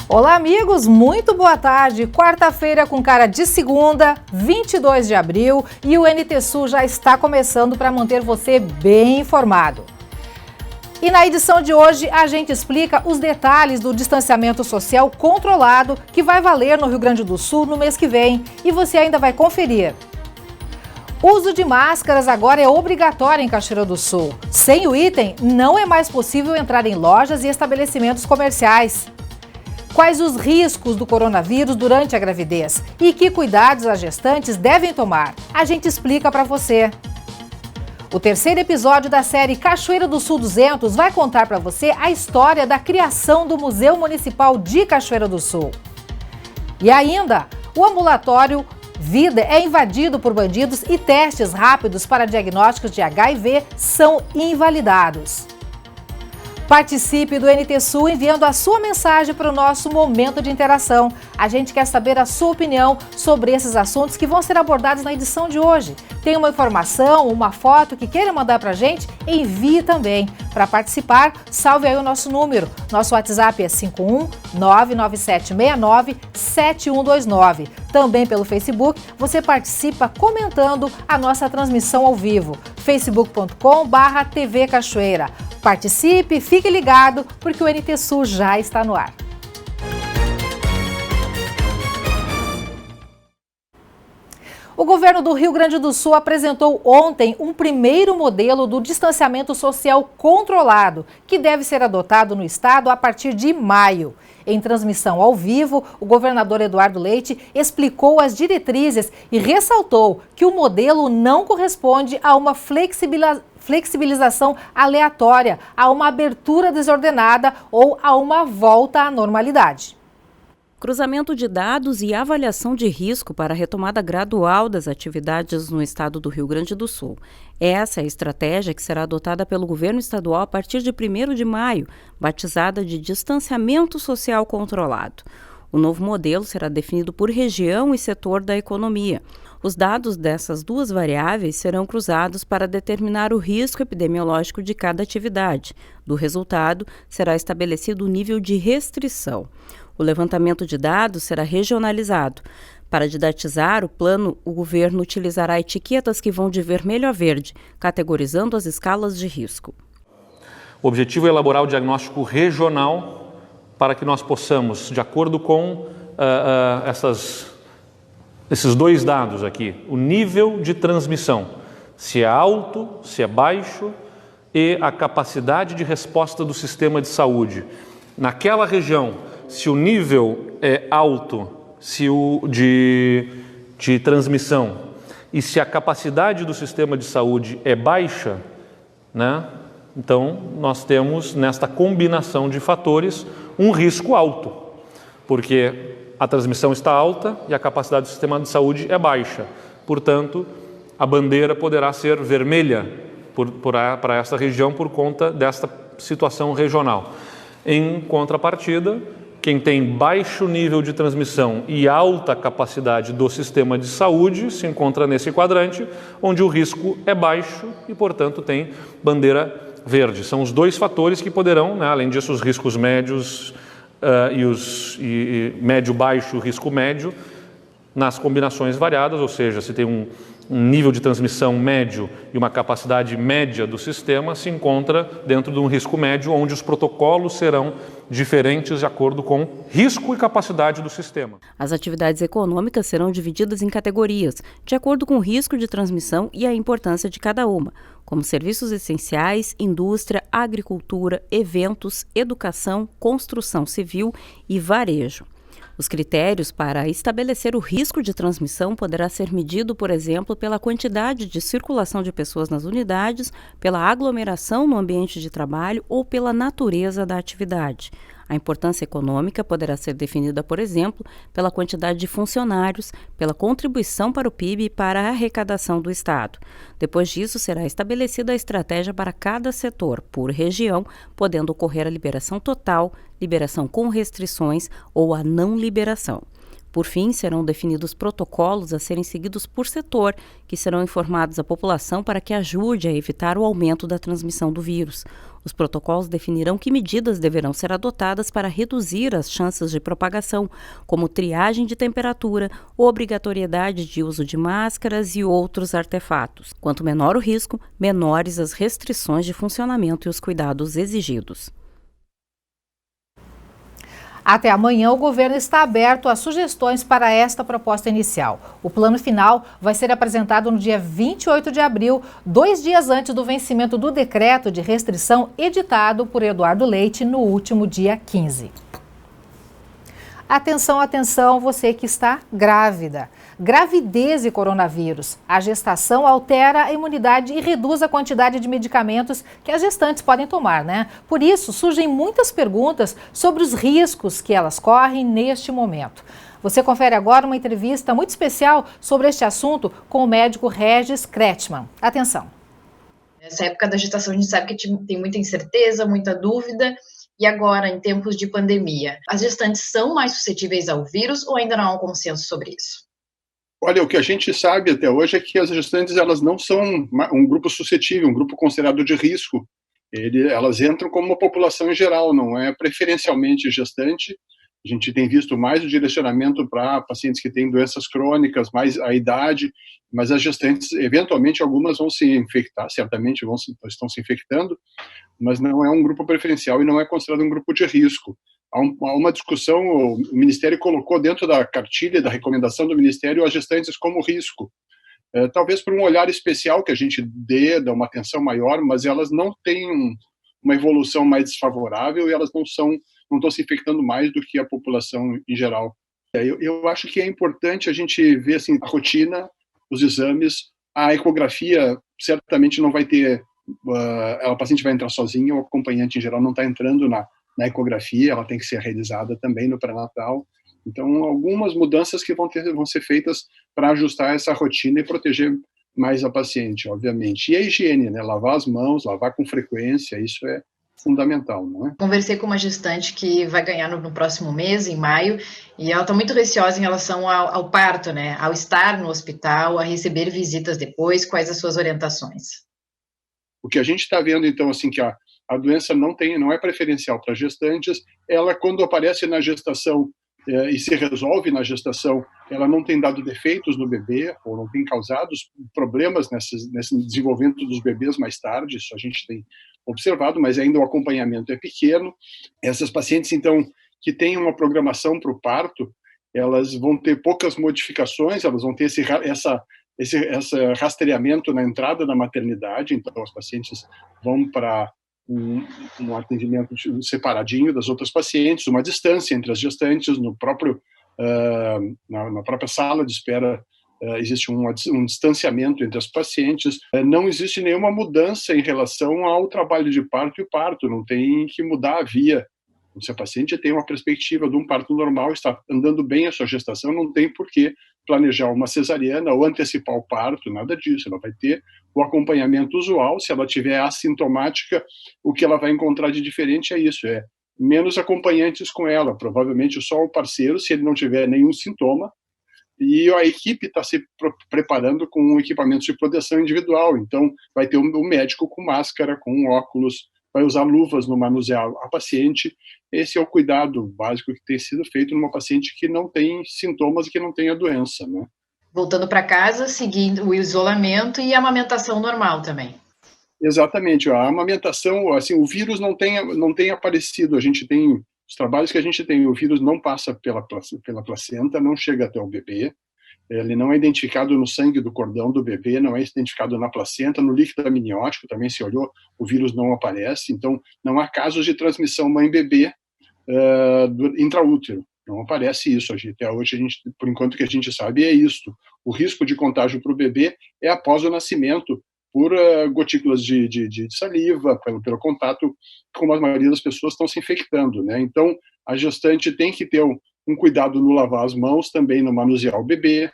Olá, amigos, muito boa tarde. Quarta-feira com cara de segunda, 22 de abril, e o NT Sul já está começando para manter você bem informado. E na edição de hoje, a gente explica os detalhes do distanciamento social controlado que vai valer no Rio Grande do Sul no mês que vem, e você ainda vai conferir. O uso de máscaras agora é obrigatório em Cachoeira do Sul. Sem o item, não é mais possível entrar em lojas e estabelecimentos comerciais. Quais os riscos do coronavírus durante a gravidez e que cuidados as gestantes devem tomar? A gente explica para você. O terceiro episódio da série Cachoeira do Sul 200 vai contar para você a história da criação do Museu Municipal de Cachoeira do Sul. E ainda, o ambulatório Vida é invadido por bandidos e testes rápidos para diagnósticos de HIV são invalidados. Participe do NT Sul enviando a sua mensagem para o nosso momento de interação. A gente quer saber a sua opinião sobre esses assuntos que vão ser abordados na edição de hoje. Tem uma informação, uma foto que queira mandar para a gente? Envie também. Para participar, salve aí o nosso número. Nosso WhatsApp é 51997697129. Também pelo Facebook, você participa comentando a nossa transmissão ao vivo. facebook.com/TV Cachoeira. Participe, fique ligado, porque o NT Sul já está no ar. O governo do Rio Grande do Sul apresentou ontem um primeiro modelo do distanciamento social controlado, que deve ser adotado no estado a partir de maio. Em transmissão ao vivo, o governador Eduardo Leite explicou as diretrizes e ressaltou que o modelo não corresponde a uma flexibilização aleatória, a uma abertura desordenada ou a uma volta à normalidade. Cruzamento de dados e avaliação de risco para a retomada gradual das atividades no estado do Rio Grande do Sul. Essa é a estratégia que será adotada pelo governo estadual a partir de 1º de maio, batizada de distanciamento social controlado. O novo modelo será definido por região e setor da economia. Os dados dessas duas variáveis serão cruzados para determinar o risco epidemiológico de cada atividade. Do resultado, será estabelecido o nível de restrição. O levantamento de dados será regionalizado. Para didatizar o plano, o governo utilizará etiquetas que vão de vermelho a verde, categorizando as escalas de risco. O objetivo é elaborar o diagnóstico regional para que nós possamos, de acordo com esses dois dados aqui, o nível de transmissão, se é alto, se é baixo, e a capacidade de resposta do sistema de saúde. Naquela região, se o nível é alto, se o de transmissão, e se a capacidade do sistema de saúde é baixa, né? Então nós temos nesta combinação de fatores um risco alto, porque a transmissão está alta e a capacidade do sistema de saúde é baixa. Portanto, a bandeira poderá ser vermelha para esta região por conta desta situação regional. Em contrapartida, quem tem baixo nível de transmissão e alta capacidade do sistema de saúde se encontra nesse quadrante, onde o risco é baixo e, portanto, tem bandeira verde. São os dois fatores que poderão, né, além disso, os riscos médios e médio-baixo, risco médio, nas combinações variadas, ou seja, se tem um nível de transmissão médio e uma capacidade média do sistema, se encontra dentro de um risco médio, onde os protocolos serão diferentes de acordo com risco e capacidade do sistema. As atividades econômicas serão divididas em categorias, de acordo com o risco de transmissão e a importância de cada uma, como serviços essenciais, indústria, agricultura, eventos, educação, construção civil e varejo. Os critérios para estabelecer o risco de transmissão poderá ser medido, por exemplo, pela quantidade de circulação de pessoas nas unidades, pela aglomeração no ambiente de trabalho ou pela natureza da atividade. A importância econômica poderá ser definida, por exemplo, pela quantidade de funcionários, pela contribuição para o PIB e para a arrecadação do Estado. Depois disso, será estabelecida a estratégia para cada setor, por região, podendo ocorrer a liberação total, liberação com restrições ou a não liberação. Por fim, serão definidos protocolos a serem seguidos por setor, que serão informados à população para que ajude a evitar o aumento da transmissão do vírus. Os protocolos definirão que medidas deverão ser adotadas para reduzir as chances de propagação, como triagem de temperatura, obrigatoriedade de uso de máscaras e outros artefatos. Quanto menor o risco, menores as restrições de funcionamento e os cuidados exigidos. Até amanhã, o governo está aberto a sugestões para esta proposta inicial. O plano final vai ser apresentado no dia 28 de abril, 2 dias antes do vencimento do decreto de restrição editado por Eduardo Leite no último dia 15. Atenção, atenção, você que está grávida. Gravidez e coronavírus. A gestação altera a imunidade e reduz a quantidade de medicamentos que as gestantes podem tomar, né? Por isso, surgem muitas perguntas sobre os riscos que elas correm neste momento. Você confere agora uma entrevista muito especial sobre este assunto com o médico Regis Kretschmann. Atenção. Nessa época da gestação, a gente sabe que tem muita incerteza, muita dúvida. E agora, em tempos de pandemia, as gestantes são mais suscetíveis ao vírus ou ainda não há um consenso sobre isso? Olha, o que a gente sabe até hoje é que as gestantes elas não são um grupo suscetível, um grupo considerado de risco. Elas entram como uma população em geral, não é preferencialmente gestante. A gente tem visto mais o direcionamento para pacientes que têm doenças crônicas, mais a idade, mas as gestantes, eventualmente, algumas vão se infectar, certamente estão se infectando, mas não é um grupo preferencial e não é considerado um grupo de risco. Há uma discussão, o Ministério colocou dentro da cartilha, da recomendação do Ministério, as gestantes como risco. Talvez por um olhar especial que a gente dá uma atenção maior, mas elas não têm uma evolução mais desfavorável e elas não estão se infectando mais do que a população em geral. Eu acho que é importante a gente ver assim, a rotina, os exames, a ecografia certamente não vai ter, a paciente vai entrar sozinha, o acompanhante em geral não está entrando na ecografia, ela tem que ser realizada também no pré-natal. Então, algumas mudanças que vão ser feitas para ajustar essa rotina e proteger mais a paciente, obviamente. E a higiene, né? Lavar as mãos, lavar com frequência, isso é fundamental, não é? Conversei com uma gestante que vai ganhar no próximo mês, em maio, e ela está muito receosa em relação ao parto, né? Ao estar no hospital, a receber visitas depois, quais as suas orientações? O que a gente está vendo, então, assim, que a doença não é preferencial para gestantes, ela, quando aparece na gestação e se resolve na gestação, ela não tem dado defeitos no bebê, ou não tem causado problemas nesse desenvolvimento dos bebês mais tarde, isso a gente tem observado, mas ainda o acompanhamento é pequeno. Essas pacientes, então, que têm uma programação para o parto, elas vão ter poucas modificações, elas vão ter esse rastreamento na entrada da maternidade, então as pacientes vão para um atendimento separadinho das outras pacientes, uma distância entre as gestantes, na própria sala de espera existe um distanciamento entre as pacientes, não existe nenhuma mudança em relação ao trabalho de parto e parto, não tem que mudar a via. Se a paciente tem uma perspectiva de um parto normal, está andando bem a sua gestação, não tem por que planejar uma cesariana ou antecipar o parto, nada disso. Ela vai ter o acompanhamento usual. Se ela tiver assintomática, o que ela vai encontrar de diferente é isso, menos acompanhantes com ela, provavelmente só o parceiro, se ele não tiver nenhum sintoma, e a equipe está se preparando com equipamentos de proteção individual, então vai ter um médico com máscara, com óculos, vai usar luvas no manusear a paciente. Esse é o cuidado básico que tem sido feito numa paciente que não tem sintomas e que não tem a doença, né? Voltando para casa, seguindo o isolamento e a amamentação normal também. Exatamente, a amamentação, assim, o vírus não tem aparecido, a gente tem, os trabalhos que a gente tem, o vírus não passa pela placenta, não chega até o bebê, ele não é identificado no sangue do cordão do bebê, não é identificado na placenta, no líquido amniótico também se olhou, o vírus não aparece, então não há casos de transmissão mãe-bebê intraútero, não aparece isso, até hoje, por enquanto que a gente sabe é isto. O risco de contágio para o bebê é após o nascimento, por gotículas de saliva, pelo contato, como a maioria das pessoas estão se infectando, né? Então, a gestante tem que ter um cuidado no lavar as mãos, também no manusear o bebê.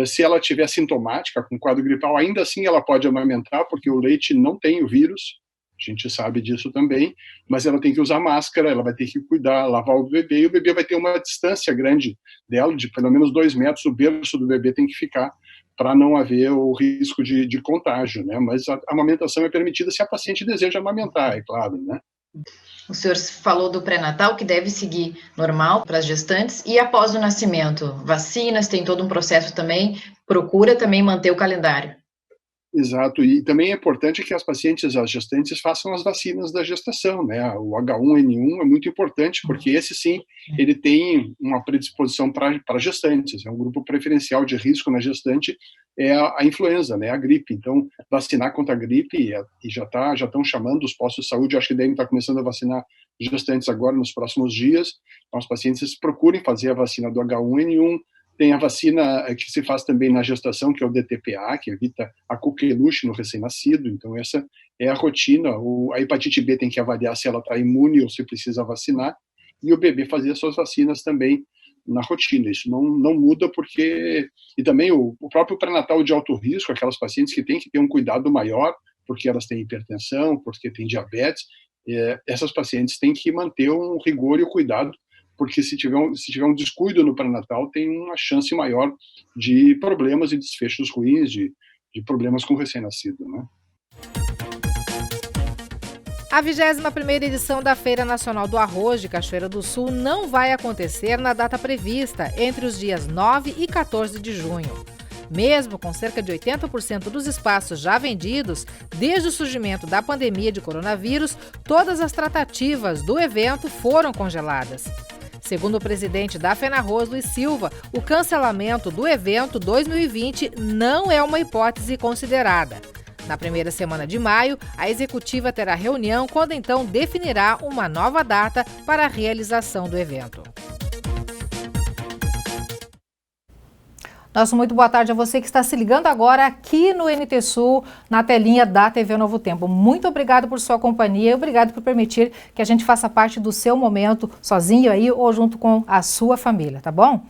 Se ela tiver sintomática, com quadro gripal, ainda assim ela pode amamentar, porque o leite não tem o vírus, a gente sabe disso também, mas ela tem que usar máscara, ela vai ter que cuidar, lavar o bebê, e o bebê vai ter uma distância grande dela, de pelo menos 2 metros, o berço do bebê tem que ficar para não haver o risco de contágio, né? Mas a amamentação é permitida se a paciente deseja amamentar, é claro, né? O senhor falou do pré-natal, que deve seguir normal para as gestantes, e após o nascimento, vacinas, tem todo um processo também, procura também manter o calendário. Exato, e também é importante que as pacientes, as gestantes, façam as vacinas da gestação, né? O H1N1 é muito importante, porque esse sim, ele tem uma predisposição para gestantes, é um grupo preferencial de risco na gestante, é a influenza, né? A gripe. Então, vacinar contra a gripe, e já estão chamando os postos de saúde, acho que devem estar começando a vacinar gestantes agora nos próximos dias. Então, os pacientes procurem fazer a vacina do H1N1. Tem a vacina que se faz também na gestação, que é o DTPA, que evita a coqueluche no recém-nascido. Então, essa é a rotina. A hepatite B tem que avaliar se ela está imune ou se precisa vacinar. E o bebê fazer as suas vacinas também na rotina. Isso não muda porque... E também o próprio pré-natal de alto risco, aquelas pacientes que têm que ter um cuidado maior, porque elas têm hipertensão, porque têm diabetes, essas pacientes têm que manter um rigor e o cuidado, porque se tiver um descuido no pré-natal, tem uma chance maior de problemas e desfechos ruins, de problemas com o recém-nascido, né? A 21ª edição da Feira Nacional do Arroz de Cachoeira do Sul não vai acontecer na data prevista, entre os dias 9 e 14 de junho. Mesmo com cerca de 80% dos espaços já vendidos, desde o surgimento da pandemia de coronavírus, todas as tratativas do evento foram congeladas. Segundo o presidente da FENARROZ, Luiz Silva, o cancelamento do evento 2020 não é uma hipótese considerada. Na primeira semana de maio, a executiva terá reunião quando então definirá uma nova data para a realização do evento. Nosso muito boa tarde a você que está se ligando agora aqui no NT Sul, na telinha da TV Novo Tempo. Muito obrigado por sua companhia e obrigado por permitir que a gente faça parte do seu momento sozinho aí ou junto com a sua família, tá bom?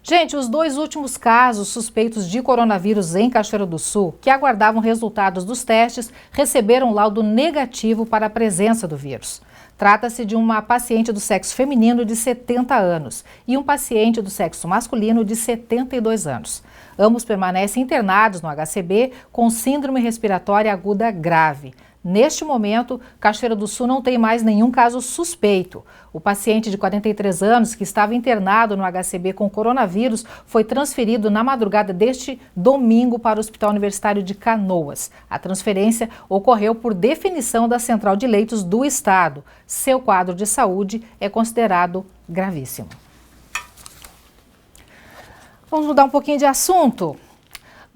Gente, os 2 últimos casos suspeitos de coronavírus em Cachoeira do Sul, que aguardavam resultados dos testes, receberam laudo negativo para a presença do vírus. Trata-se de uma paciente do sexo feminino de 70 anos e um paciente do sexo masculino de 72 anos. Ambos permanecem internados no HCB com síndrome respiratória aguda grave. Neste momento, Cachoeira do Sul não tem mais nenhum caso suspeito. O paciente de 43 anos, que estava internado no HCB com coronavírus, foi transferido na madrugada deste domingo para o Hospital Universitário de Canoas. A transferência ocorreu por definição da Central de Leitos do Estado. Seu quadro de saúde é considerado gravíssimo. Vamos mudar um pouquinho de assunto.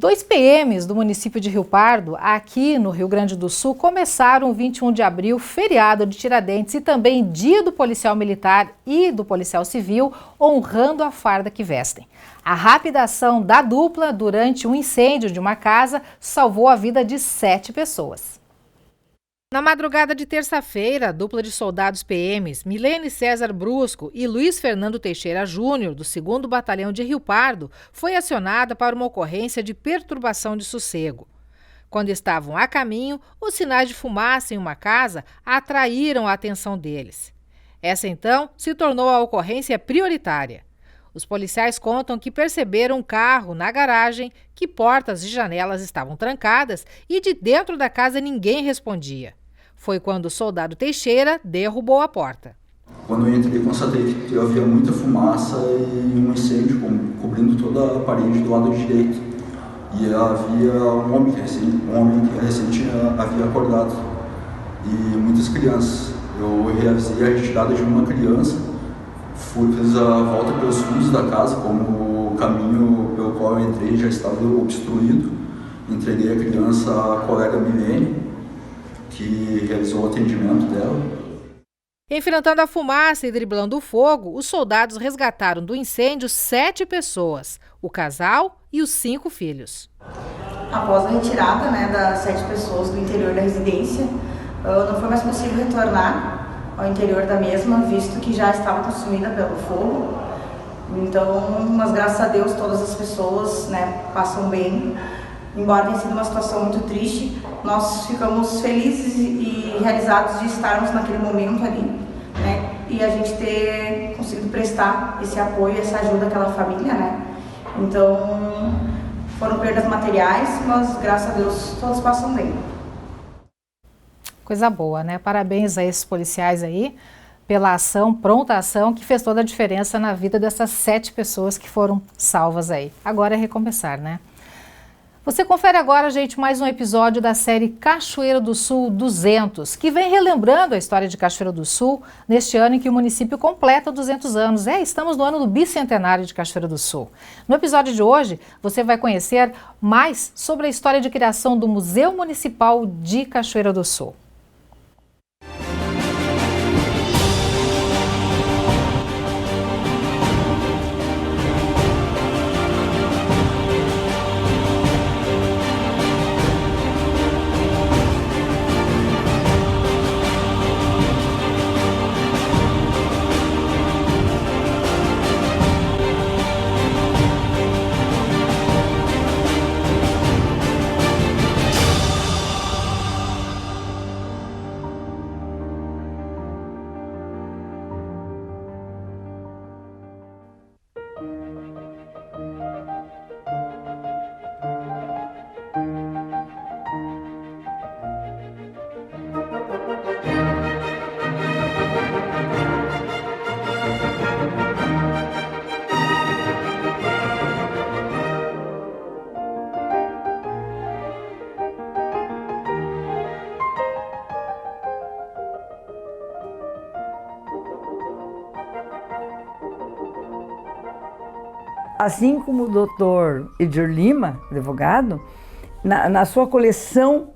2 PMs do município de Rio Pardo, aqui no Rio Grande do Sul, começaram o 21 de abril, feriado de Tiradentes e também dia do policial militar e do policial civil, honrando a farda que vestem. A rápida ação da dupla durante um incêndio de uma casa salvou a vida de 7 pessoas. Na madrugada de terça-feira, a dupla de soldados PMs, Milene César Brusco e Luiz Fernando Teixeira Júnior, do 2º Batalhão de Rio Pardo, foi acionada para uma ocorrência de perturbação de sossego. Quando estavam a caminho, os sinais de fumaça em uma casa atraíram a atenção deles. Essa, então, se tornou a ocorrência prioritária. Os policiais contam que perceberam um carro na garagem, que portas e janelas estavam trancadas e de dentro da casa ninguém respondia. Foi quando o soldado Teixeira derrubou a porta. Quando eu entrei, constatei que havia muita fumaça e um incêndio cobrindo toda a parede do lado direito. E havia um homem que recente havia acordado e muitas crianças. Eu reavisei a retirada de uma criança, fiz a volta pelos fundos da casa, como o caminho pelo qual eu entrei já estava obstruído. Entreguei a criança à colega Milene, que realizou o atendimento dela. Enfrentando a fumaça e driblando o fogo, os soldados resgataram do incêndio 7 pessoas, o casal e os 5 filhos. Após a retirada das 7 pessoas do interior da residência, não foi mais possível retornar ao interior da mesma, visto que já estava consumida pelo fogo. Então, mas graças a Deus, todas as pessoas passam bem. Embora tenha sido uma situação muito triste, nós ficamos felizes e realizados de estarmos naquele momento ali, e a gente ter conseguido prestar esse apoio, essa ajuda àquela família, Então, perdas materiais, mas graças a Deus todos passam bem. Coisa boa, né? Parabéns a esses policiais aí pela ação, pronta ação, que fez toda a diferença na vida dessas 7 pessoas que foram salvas aí. Agora é recomeçar, né? Você confere agora, gente, mais um episódio da série Cachoeira do Sul 200, que vem relembrando a história de Cachoeira do Sul neste ano em que o município completa 200 anos. Estamos no ano do bicentenário de Cachoeira do Sul. No episódio de hoje, você vai conhecer mais sobre a história de criação do Museu Municipal de Cachoeira do Sul. Assim como o doutor Edir Lima, advogado, na sua coleção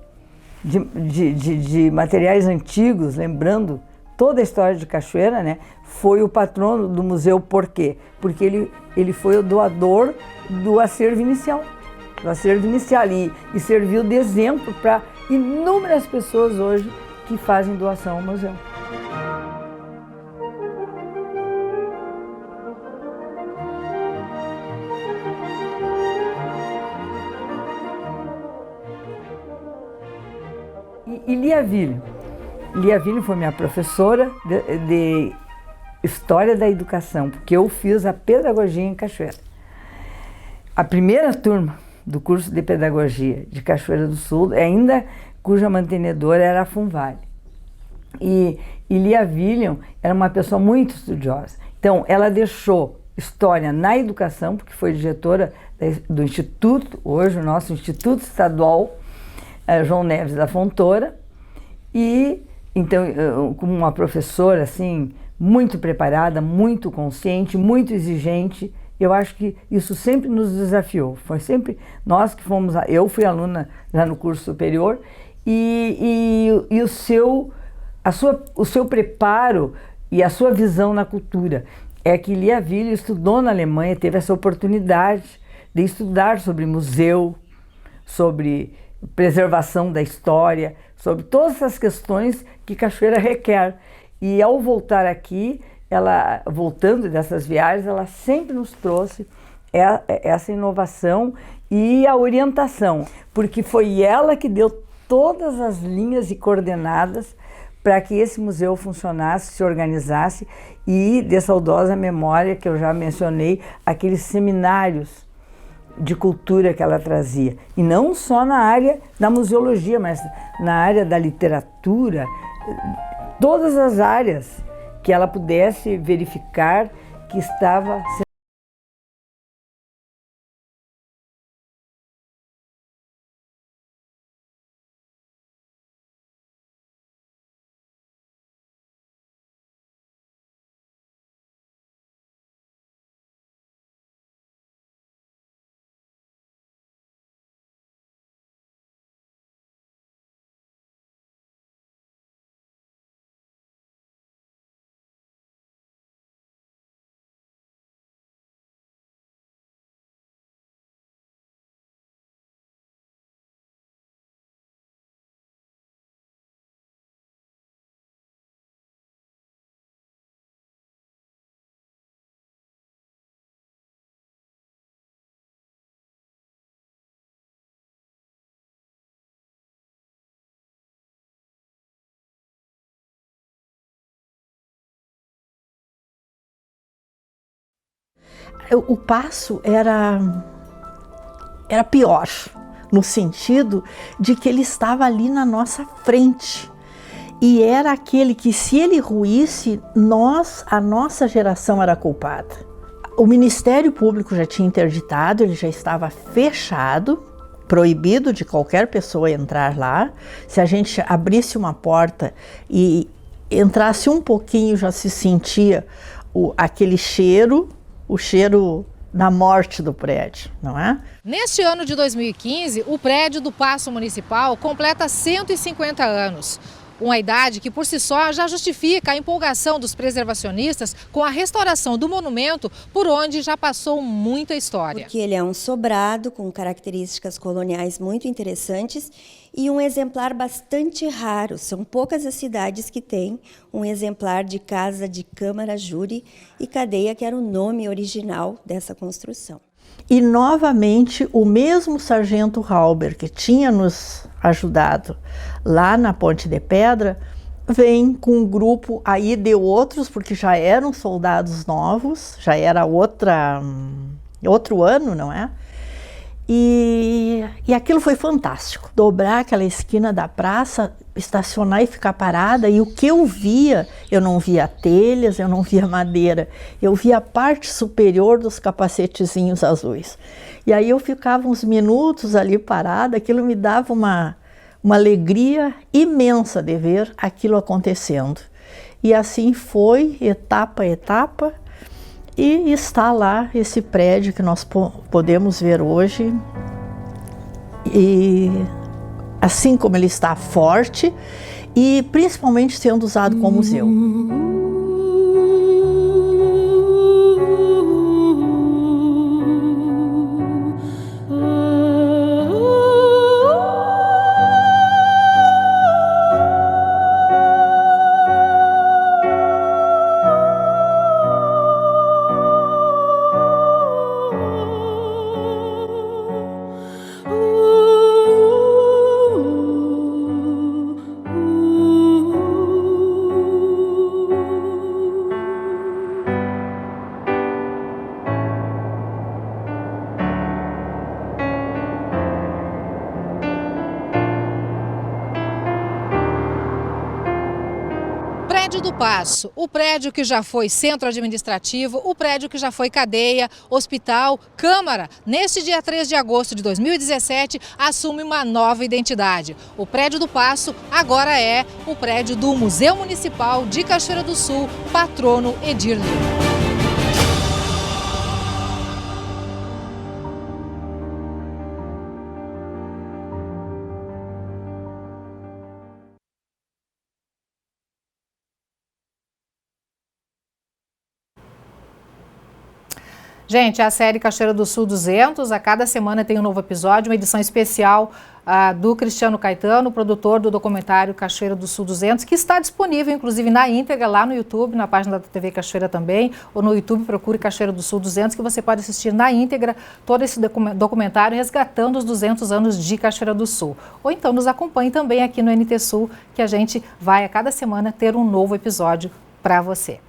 de materiais antigos, lembrando toda a história de Cachoeira, né, foi o patrono do museu. Por quê? Porque ele foi o doador do acervo inicial. E serviu de exemplo para inúmeras pessoas hoje que fazem doação ao museu. E Lia Ville foi minha professora de História da Educação, porque eu fiz a pedagogia em Cachoeira. A primeira turma do curso de pedagogia de Cachoeira do Sul, ainda cuja mantenedora era a Funvale. E Lia Ville era uma pessoa muito estudiosa. Então, ela deixou história na educação, porque foi diretora do Instituto, hoje o nosso Instituto Estadual João Neves da Fontoura, e então, como uma professora assim, muito preparada, muito consciente, muito exigente, eu acho que isso sempre nos desafiou. Foi sempre nós que fomos, eu fui aluna já no curso superior, e o seu preparo e a sua visão na cultura. É que Lia Ville estudou na Alemanha, teve essa oportunidade de estudar sobre museu, sobre preservação da história, sobre todas essas questões que Cachoeira requer. E ao voltar aqui, ela, voltando dessas viagens, ela sempre nos trouxe essa inovação e a orientação, porque foi ela que deu todas as linhas e coordenadas para que esse museu funcionasse, se organizasse, e de saudosa memória que eu já mencionei, aqueles seminários de cultura que ela trazia, e não só na área da museologia, mas na área da literatura, todas as áreas que ela pudesse verificar que estava sendo. O passo era era pior, no sentido de que ele estava ali na nossa frente. E era aquele que, se ele ruísse, a nossa geração era culpada. O Ministério Público já tinha interditado, ele já estava fechado, proibido de qualquer pessoa entrar lá. Se a gente abrisse uma porta e entrasse um pouquinho, já se sentia aquele cheiro, o cheiro da morte do prédio, não é? Neste ano de 2015, o prédio do Paço Municipal completa 150 anos. Uma idade que, por si só, já justifica a empolgação dos preservacionistas com a restauração do monumento, por onde já passou muita história. Porque ele é um sobrado com características coloniais muito interessantes e um exemplar bastante raro. São poucas as cidades que têm um exemplar de casa de câmara, júri e cadeia, que era o nome original dessa construção. E, novamente, o mesmo sargento Halber, que tinha nos ajudado lá na Ponte de Pedra, vem com um grupo aí de outros, porque já eram soldados novos, já era outro ano, não é? E aquilo foi fantástico, dobrar aquela esquina da praça, estacionar e ficar parada, e o que eu via, eu não via telhas, eu não via madeira, eu via a parte superior dos capacetezinhos azuis. E aí eu ficava uns minutos ali parada, aquilo me dava uma alegria imensa de ver aquilo acontecendo. E assim foi, etapa a etapa, e está lá esse prédio que nós podemos ver hoje. E assim como ele está forte e principalmente sendo usado como museu. Do Paço, o prédio que já foi centro administrativo, o prédio que já foi cadeia, hospital, Câmara, neste dia 3 de agosto de 2017, assume uma nova identidade. O prédio do Paço agora é o prédio do Museu Municipal de Cachoeira do Sul, patrono Edir Lima. Gente, a série Cachoeira do Sul 200, a cada semana tem um novo episódio, uma edição especial do Cristiano Caetano, produtor do documentário Cachoeira do Sul 200, que está disponível, inclusive, na íntegra, lá no YouTube, na página da TV Cachoeira também, ou no YouTube procure Cachoeira do Sul 200, que você pode assistir na íntegra todo esse documentário resgatando os 200 anos de Cachoeira do Sul. Ou então nos acompanhe também aqui no NT Sul, que a gente vai a cada semana ter um novo episódio para você.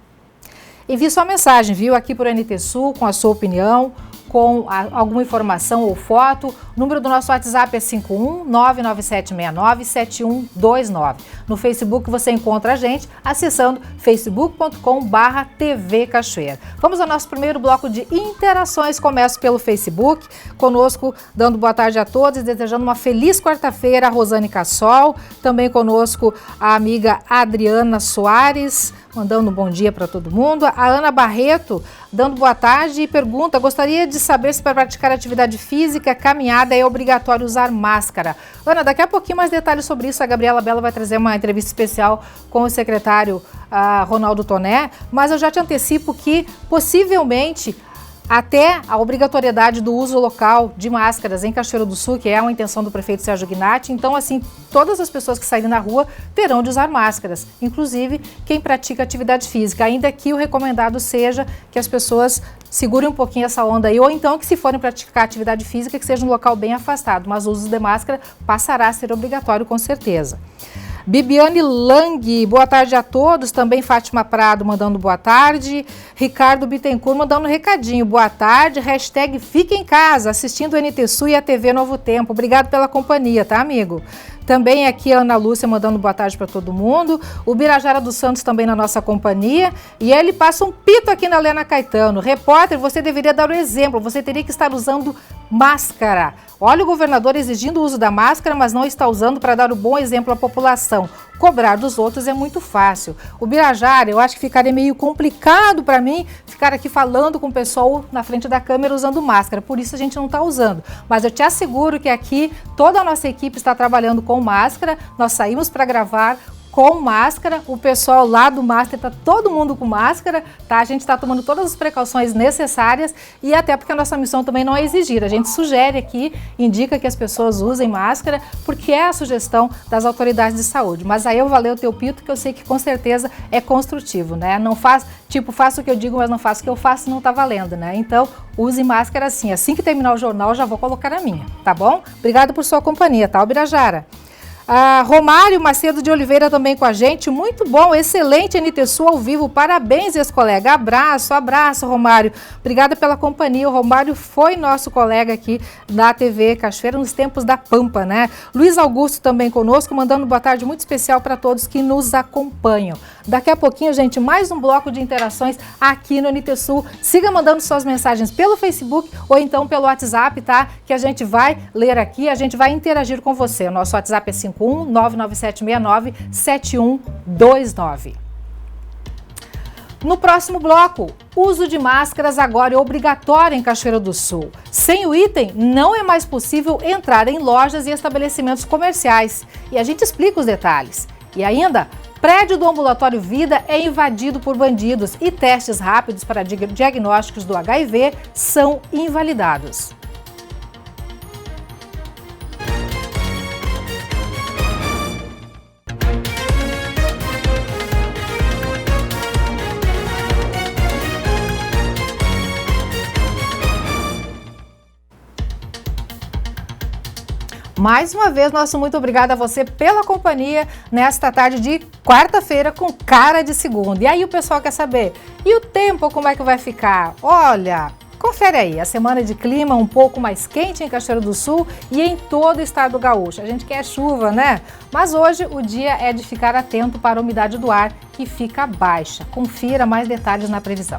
Envie sua mensagem, viu, aqui para o NT Sul, com a sua opinião, com alguma informação ou foto. O número do nosso WhatsApp é 51997697129. No Facebook você encontra a gente acessando facebook.com/TV Cachoeira. Vamos ao nosso primeiro bloco de interações. Começo pelo Facebook, conosco, dando boa tarde a todos e desejando uma feliz quarta-feira, a Rosane Cassol. Também conosco a amiga Adriana Soares, mandando um bom dia para todo mundo. A Ana Barreto, dando boa tarde e pergunta: gostaria de saber se para praticar atividade física, caminhada, é obrigatório usar máscara. Ana, daqui a pouquinho mais detalhes sobre isso. A Gabriela Bela vai trazer uma entrevista especial com o secretário Ronaldo Toné, mas eu já te antecipo que possivelmente até a obrigatoriedade do uso local de máscaras em Cachoeira do Sul, que é uma intenção do prefeito Sérgio Gnatti. Então, assim, todas as pessoas que saírem na rua terão de usar máscaras, inclusive quem pratica atividade física, ainda que o recomendado seja que as pessoas segurem um pouquinho essa onda aí, ou então que, se forem praticar atividade física, que seja um local bem afastado, mas o uso de máscara passará a ser obrigatório com certeza. Bibiane Lang, boa tarde a todos. Também Fátima Prado mandando boa tarde. Ricardo Bittencourt mandando um recadinho. Boa tarde, hashtag fica em casa, assistindo o NTSU e a TV Novo Tempo. Obrigado pela companhia, tá, amigo? Também aqui a Ana Lúcia mandando boa tarde para todo mundo. O Birajara dos Santos também na nossa companhia. E ele passa um pito aqui na Helena Caetano. Repórter, você deveria dar o exemplo. Você teria que estar usando máscara. Olha o governador exigindo o uso da máscara, mas não está usando para dar o bom exemplo à população. Cobrar dos outros é muito fácil. O Birajara, eu acho que ficaria meio complicado para mim ficar aqui falando com o pessoal na frente da câmera usando máscara. Por isso a gente não está usando. Mas eu te asseguro que aqui toda a nossa equipe está trabalhando com máscara. Nós saímos para gravar com máscara, o pessoal lá do Master está todo mundo com máscara, tá? A gente está tomando todas as precauções necessárias e até porque a nossa missão também não é exigir, a gente sugere aqui, indica que as pessoas usem máscara, porque é a sugestão das autoridades de saúde. Mas aí eu vou ler o teu pito, que eu sei que com certeza é construtivo, né? Não faz, tipo, faço o que eu digo, mas não faço o que eu faço, não tá valendo, né? Então, use máscara assim. Assim que terminar o jornal, já vou colocar a minha, tá bom? Obrigado por sua companhia, tá, Birajara? Romário Macedo de Oliveira também com a gente, muito bom, excelente NTSU ao vivo, parabéns ex-colega, abraço Romário, obrigada pela companhia. O Romário foi nosso colega aqui da TV Cachoeira nos tempos da Pampa, né? Luiz Augusto também conosco, mandando boa tarde muito especial para todos que nos acompanham. Daqui a pouquinho, gente, mais um bloco de interações aqui no NTSU. Siga mandando suas mensagens pelo Facebook ou então pelo WhatsApp, tá? Que a gente vai ler aqui, a gente vai interagir com você. O nosso WhatsApp é 51-99769-7129. No próximo bloco, uso de máscaras agora é obrigatório em Cachoeira do Sul. Sem o item, não é mais possível entrar em lojas e estabelecimentos comerciais. E a gente explica os detalhes. E ainda, prédio do Ambulatório Vida é invadido por bandidos e testes rápidos para diagnósticos do HIV são invalidados. Mais uma vez, nosso muito obrigado a você pela companhia nesta tarde de quarta-feira com cara de segunda. E aí o pessoal quer saber, e o tempo como é que vai ficar? Olha, confere aí, a semana de clima um pouco mais quente em Cachoeira do Sul e em todo o estado gaúcho. A gente quer chuva, né? Mas hoje o dia é de ficar atento para a umidade do ar, que fica baixa. Confira mais detalhes na previsão.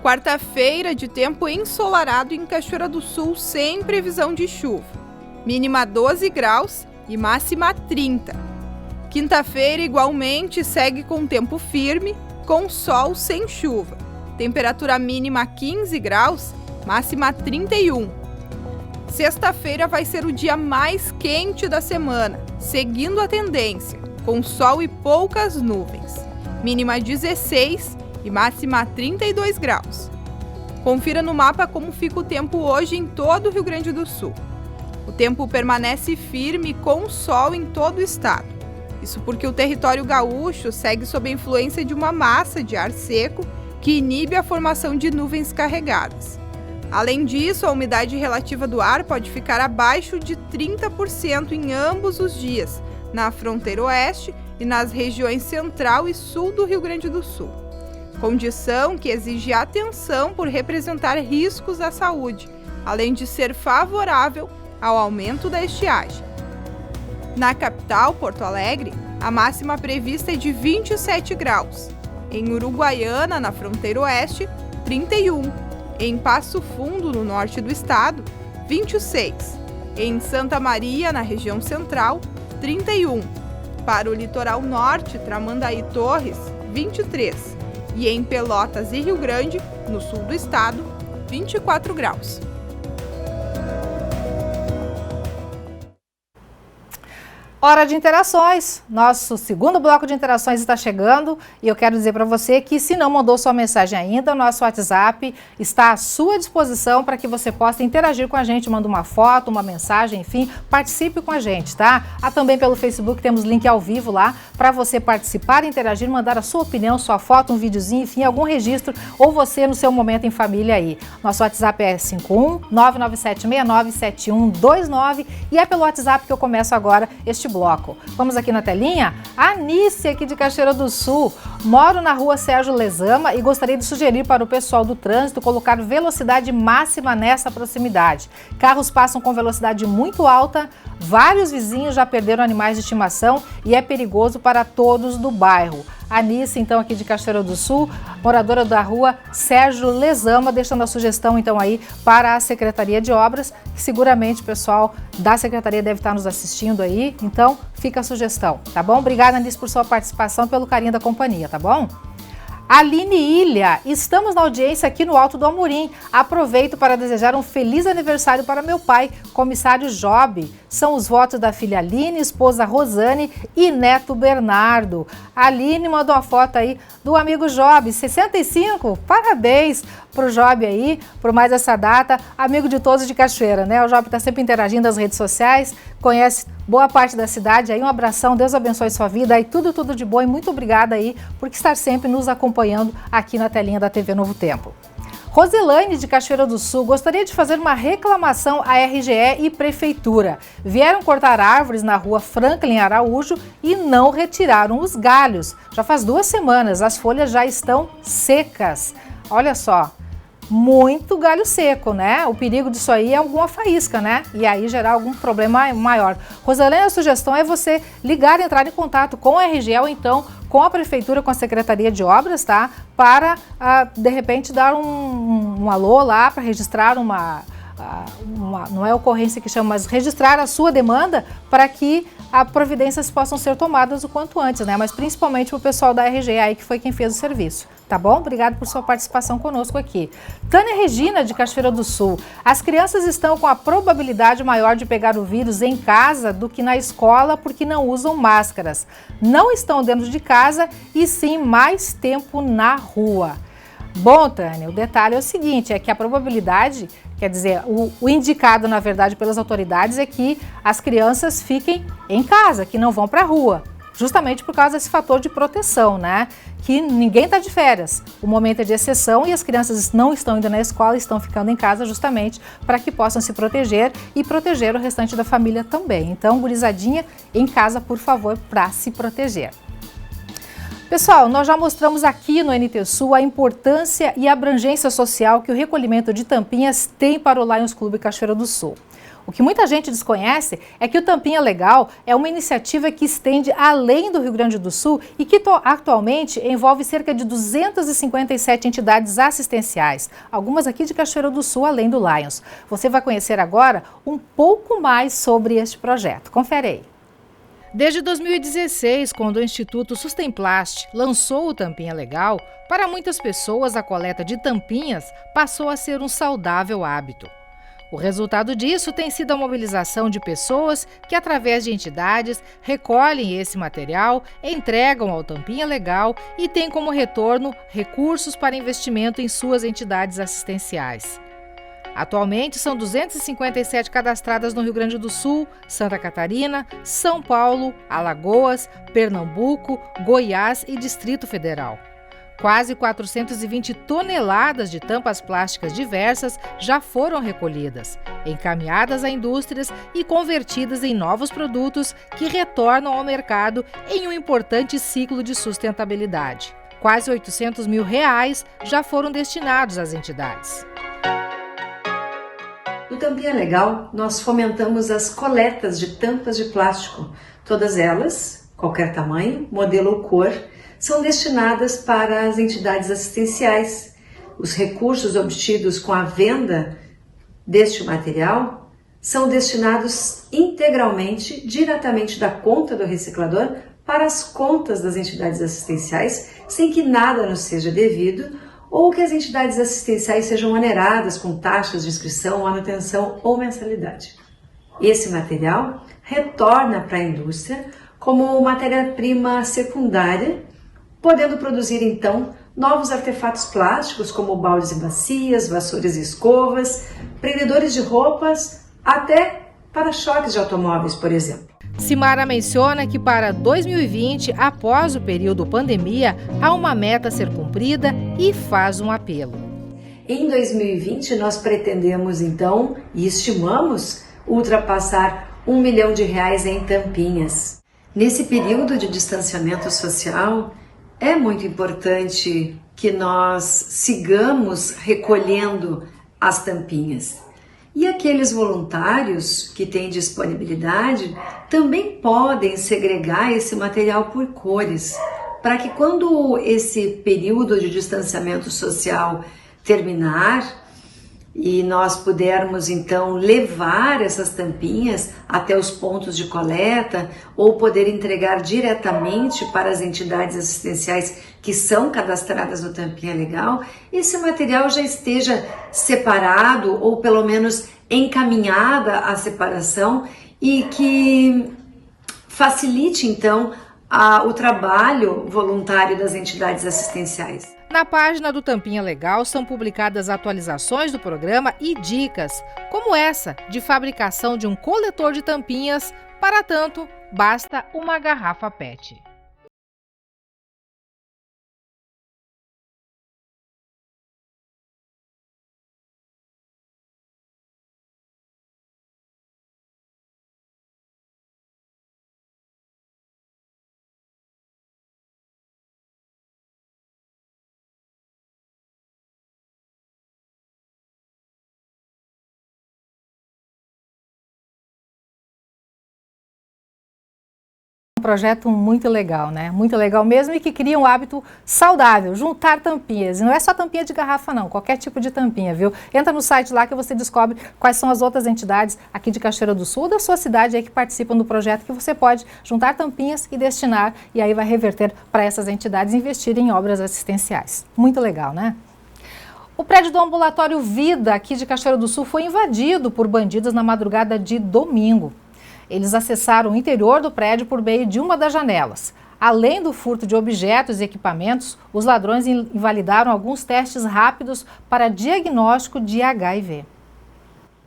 Quarta-feira de tempo ensolarado em Cachoeira do Sul, sem previsão de chuva. Mínima 12 graus e máxima 30. Quinta-feira, igualmente, segue com tempo firme, com sol sem chuva. Temperatura mínima 15 graus, máxima 31. Sexta-feira vai ser o dia mais quente da semana, seguindo a tendência, com sol e poucas nuvens. Mínima 16 e máxima 32 graus. Confira no mapa como fica o tempo hoje em todo o Rio Grande do Sul. O tempo permanece firme com sol em todo o estado. Isso porque o território gaúcho segue sob a influência de uma massa de ar seco que inibe a formação de nuvens carregadas. Além disso, a umidade relativa do ar pode ficar abaixo de 30% em ambos os dias, na fronteira oeste e nas regiões central e sul do Rio Grande do Sul. Condição que exige atenção por representar riscos à saúde, além de ser favorável ao aumento da estiagem. Na capital, Porto Alegre, a máxima prevista é de 27 graus. Em Uruguaiana, na fronteira oeste, 31. Em Passo Fundo, no norte do estado, 26. Em Santa Maria, na região central, 31. Para o litoral norte, Tramandaí e Torres, 23. E em Pelotas e Rio Grande, no sul do estado, 24 graus. Hora de interações. Nosso segundo bloco de interações está chegando e eu quero dizer para você que se não mandou sua mensagem ainda, o nosso WhatsApp está à sua disposição para que você possa interagir com a gente, manda uma foto, uma mensagem, enfim, participe com a gente, tá? Também pelo Facebook temos link ao vivo lá para você participar, interagir, mandar a sua opinião, sua foto, um videozinho, enfim, algum registro ou você no seu momento em família aí. Nosso WhatsApp é 51-997697129 e é pelo WhatsApp que eu começo agora este bloco. Vamos aqui na telinha? Anice, aqui de Cachoeira do Sul. Moro na rua Sérgio Lezama e gostaria de sugerir para o pessoal do trânsito colocar velocidade máxima nessa proximidade. Carros passam com velocidade muito alta, vários vizinhos já perderam animais de estimação e é perigoso para todos do bairro. Anice, então, aqui de Cachoeira do Sul, moradora da rua Sérgio Lezama, deixando a sugestão, então, aí para a Secretaria de Obras, que seguramente o pessoal da Secretaria deve estar nos assistindo aí, então fica a sugestão, tá bom? Obrigada, Anice, por sua participação, pelo carinho da companhia, tá bom? Aline Ilha, estamos na audiência aqui no Alto do Amorim. Aproveito para desejar um feliz aniversário para meu pai, comissário Job. São os votos da filha Aline, esposa Rosane e neto Bernardo. A Aline mandou a foto aí do amigo Job, 65. Parabéns pro Job aí, por mais essa data. Amigo de todos de Cachoeira, né? O Job está sempre interagindo nas redes sociais, conhece boa parte da cidade. Aí um abração, Deus abençoe sua vida. Aí tudo de bom e muito obrigada aí por estar sempre nos acompanhando aqui na telinha da TV Novo Tempo. Roselaine, de Cachoeira do Sul, gostaria de fazer uma reclamação à RGE e Prefeitura. Vieram cortar árvores na rua Franklin Araújo e não retiraram os galhos. Já faz 2 semanas, as folhas já estão secas. Olha só, muito galho seco, né? O perigo disso aí é alguma faísca, né? E aí gerar algum problema maior. Roselaine, a sugestão é você ligar, entrar em contato com a RGE ou então com a Prefeitura, com a Secretaria de Obras, tá? Para, de repente, dar um alô lá para registrar não é ocorrência que chama, mas registrar a sua demanda para que as providências possam ser tomadas o quanto antes, né? Mas principalmente o pessoal da RGE aí, que foi quem fez o serviço, tá bom? Obrigado por sua participação conosco aqui. Tânia Regina, de Cachoeira do Sul. As crianças estão com a probabilidade maior de pegar o vírus em casa do que na escola porque não usam máscaras. Não estão dentro de casa e sim mais tempo na rua. Bom, Tânia, o detalhe é o seguinte, é que a probabilidade, quer dizer, o indicado, na verdade, pelas autoridades é que as crianças fiquem em casa, que não vão para a rua, justamente por causa desse fator de proteção, né? Que ninguém está de férias, o momento é de exceção e as crianças não estão indo na escola, estão ficando em casa justamente para que possam se proteger e proteger o restante da família também. Então, gurizadinha, em casa, por favor, para se proteger. Pessoal, nós já mostramos aqui no NT Sul a importância e abrangência social que o recolhimento de tampinhas tem para o Lions Clube Cachoeira do Sul. O que muita gente desconhece é que o Tampinha Legal é uma iniciativa que estende além do Rio Grande do Sul e que atualmente envolve cerca de 257 entidades assistenciais, algumas aqui de Cachoeira do Sul, além do Lions. Você vai conhecer agora um pouco mais sobre este projeto. Confere aí. Desde 2016, quando o Instituto Sustemplast lançou o Tampinha Legal, para muitas pessoas a coleta de tampinhas passou a ser um saudável hábito. O resultado disso tem sido a mobilização de pessoas que, através de entidades, recolhem esse material, entregam ao Tampinha Legal e têm como retorno recursos para investimento em suas entidades assistenciais. Atualmente, são 257 cadastradas no Rio Grande do Sul, Santa Catarina, São Paulo, Alagoas, Pernambuco, Goiás e Distrito Federal. Quase 420 toneladas de tampas plásticas diversas já foram recolhidas, encaminhadas a indústrias e convertidas em novos produtos que retornam ao mercado em um importante ciclo de sustentabilidade. Quase R$800 mil já foram destinados às entidades. No Tampinha Legal, nós fomentamos as coletas de tampas de plástico. Todas elas, qualquer tamanho, modelo ou cor, são destinadas para as entidades assistenciais. Os recursos obtidos com a venda deste material são destinados integralmente, diretamente da conta do reciclador, para as contas das entidades assistenciais, sem que nada nos seja devido, ou que as entidades assistenciais sejam oneradas com taxas de inscrição, manutenção ou mensalidade. Esse material retorna para a indústria como matéria-prima secundária, podendo produzir então novos artefatos plásticos como baldes e bacias, vassouras e escovas, prendedores de roupas, até para-choques de automóveis, por exemplo. Simara menciona que para 2020, após o período pandemia, há uma meta a ser cumprida e faz um apelo. Em 2020, nós pretendemos então e estimamos ultrapassar R$1 milhão em tampinhas. Nesse período de distanciamento social, é muito importante que nós sigamos recolhendo as tampinhas. E aqueles voluntários que têm disponibilidade também podem segregar esse material por cores, para que quando esse período de distanciamento social terminar e nós pudermos então levar essas tampinhas até os pontos de coleta ou poder entregar diretamente para as entidades assistenciais que são cadastradas no Tampinha Legal, esse material já esteja separado ou pelo menos encaminhada à separação e que facilite então o trabalho voluntário das entidades assistenciais. Na página do Tampinha Legal são publicadas atualizações do programa e dicas, como essa de fabricação de um coletor de tampinhas. Para tanto, basta uma garrafa PET. Um projeto muito legal, né? Muito legal mesmo e que cria um hábito saudável, juntar tampinhas. E não é só tampinha de garrafa não, qualquer tipo de tampinha, viu? Entra no site lá que você descobre quais são as outras entidades aqui de Cachoeira do Sul, da sua cidade aí que participam do projeto, que você pode juntar tampinhas e destinar, e aí vai reverter para essas entidades investirem em obras assistenciais. Muito legal, né? O prédio do Ambulatório Vida aqui de Cachoeira do Sul foi invadido por bandidos na madrugada de domingo. Eles acessaram o interior do prédio por meio de uma das janelas. Além do furto de objetos e equipamentos, os ladrões invalidaram alguns testes rápidos para diagnóstico de HIV.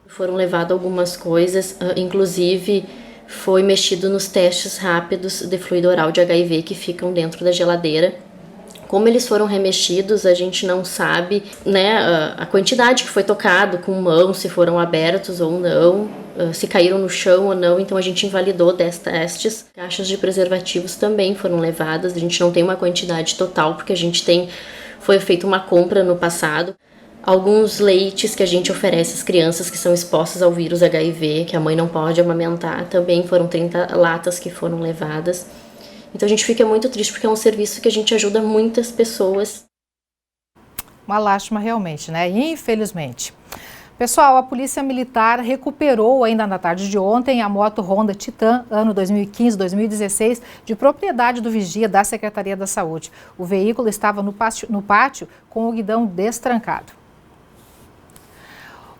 Foram levadas algumas coisas, inclusive foi mexido nos testes rápidos de fluido oral de HIV que ficam dentro da geladeira. Como eles foram remexidos, a gente não sabe, né, a quantidade que foi tocado com mão, se foram abertos ou não, se caíram no chão ou não, então a gente invalidou 10 testes. Caixas de preservativos também foram levadas, a gente não tem uma quantidade total, porque foi feita uma compra no passado. Alguns leites que a gente oferece às crianças que são expostas ao vírus HIV, que a mãe não pode amamentar, também foram 30 latas que foram levadas. Então a gente fica muito triste porque é um serviço que a gente ajuda muitas pessoas. Uma lástima realmente, né? Infelizmente. Pessoal, a Polícia Militar recuperou ainda na tarde de ontem a moto Honda Titan, ano 2015-2016, de propriedade do vigia da Secretaria da Saúde. O veículo estava no pátio com o guidão destrancado.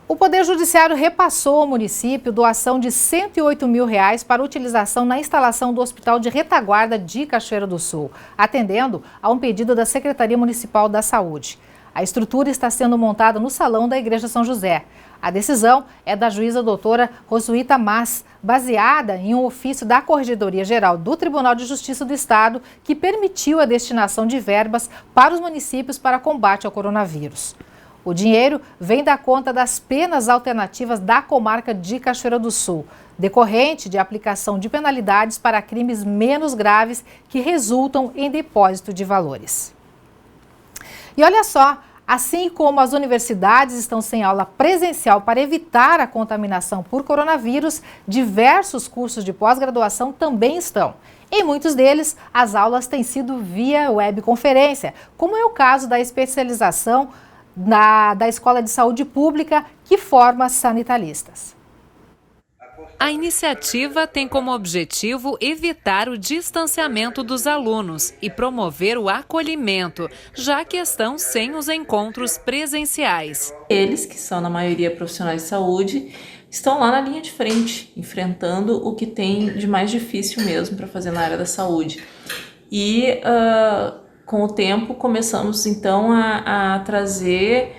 O Poder Judiciário repassou ao município doação de R$ 108 mil para utilização na instalação do Hospital de Retaguarda de Cachoeira do Sul, atendendo a um pedido da Secretaria Municipal da Saúde. A estrutura está sendo montada no salão da Igreja São José. A decisão é da juíza doutora Rosuíta Mas, baseada em um ofício da Corregedoria Geral do Tribunal de Justiça do Estado, que permitiu a destinação de verbas para os municípios para combate ao coronavírus. O dinheiro vem da conta das penas alternativas da comarca de Cachoeira do Sul, decorrente de aplicação de penalidades para crimes menos graves que resultam em depósito de valores. E olha só, assim como as universidades estão sem aula presencial para evitar a contaminação por coronavírus, diversos cursos de pós-graduação também estão. Em muitos deles, as aulas têm sido via webconferência, como é o caso da especialização da Escola de Saúde Pública, que forma sanitaristas. A iniciativa tem como objetivo evitar o distanciamento dos alunos e promover o acolhimento, já que estão sem os encontros presenciais. Eles, que são na maioria profissionais de saúde, estão lá na linha de frente, enfrentando o que tem de mais difícil mesmo para fazer na área da saúde. E com o tempo começamos então a trazer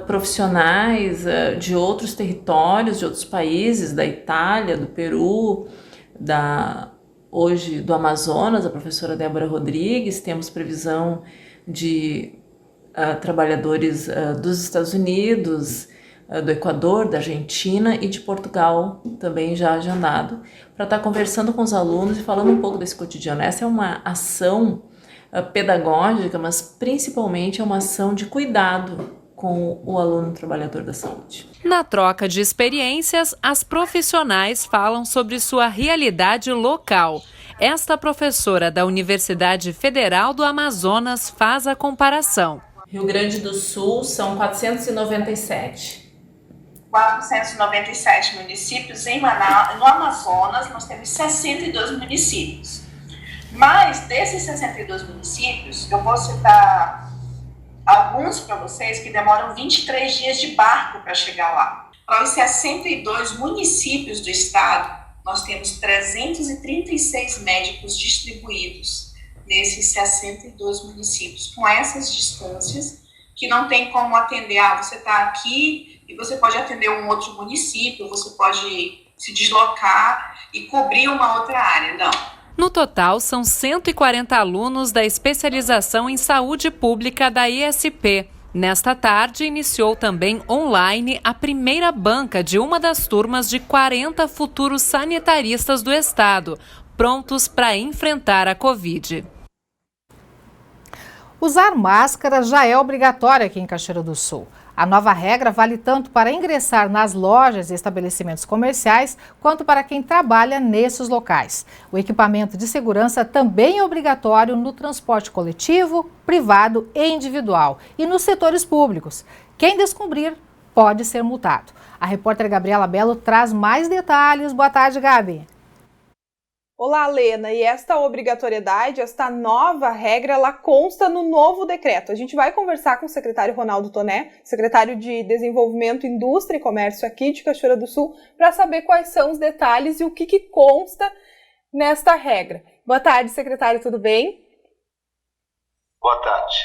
profissionais de outros territórios, de outros países, da Itália, do Peru, hoje do Amazonas, a professora Débora Rodrigues. Temos previsão de trabalhadores dos Estados Unidos, do Equador, da Argentina e de Portugal, também já agendado, para estar conversando com os alunos e falando um pouco desse cotidiano. Essa é uma ação pedagógica, mas principalmente é uma ação de cuidado com o aluno trabalhador da saúde. Na troca de experiências, as profissionais falam sobre sua realidade local. Esta professora da Universidade Federal do Amazonas faz a comparação. Rio Grande do Sul são 497. 497 municípios. Em Manaus, no Amazonas, nós temos 62 municípios. Mas desses 62 municípios, eu vou citar alguns para vocês que demoram 23 dias de barco para chegar lá. Para os 62 municípios do estado, nós temos 336 médicos distribuídos nesses 62 municípios, com essas distâncias, que não tem como atender, você está aqui e você pode atender um outro município, você pode se deslocar e cobrir uma outra área, não. No total, são 140 alunos da especialização em saúde pública da ISP. Nesta tarde, iniciou também online a primeira banca de uma das turmas de 40 futuros sanitaristas do estado, prontos para enfrentar a Covid. Usar máscara já é obrigatório aqui em Cachoeira do Sul. A nova regra vale tanto para ingressar nas lojas e estabelecimentos comerciais, quanto para quem trabalha nesses locais. O equipamento de segurança também é obrigatório no transporte coletivo, privado e individual e nos setores públicos. Quem descumprir pode ser multado. A repórter Gabriela Belo traz mais detalhes. Boa tarde, Gabi. Olá, Lena. E esta obrigatoriedade, esta nova regra, ela consta no novo decreto. A gente vai conversar com o secretário Ronaldo Toné, secretário de Desenvolvimento, Indústria e Comércio aqui de Cachoeira do Sul, para saber quais são os detalhes e o que consta nesta regra. Boa tarde, secretário, tudo bem? Boa tarde.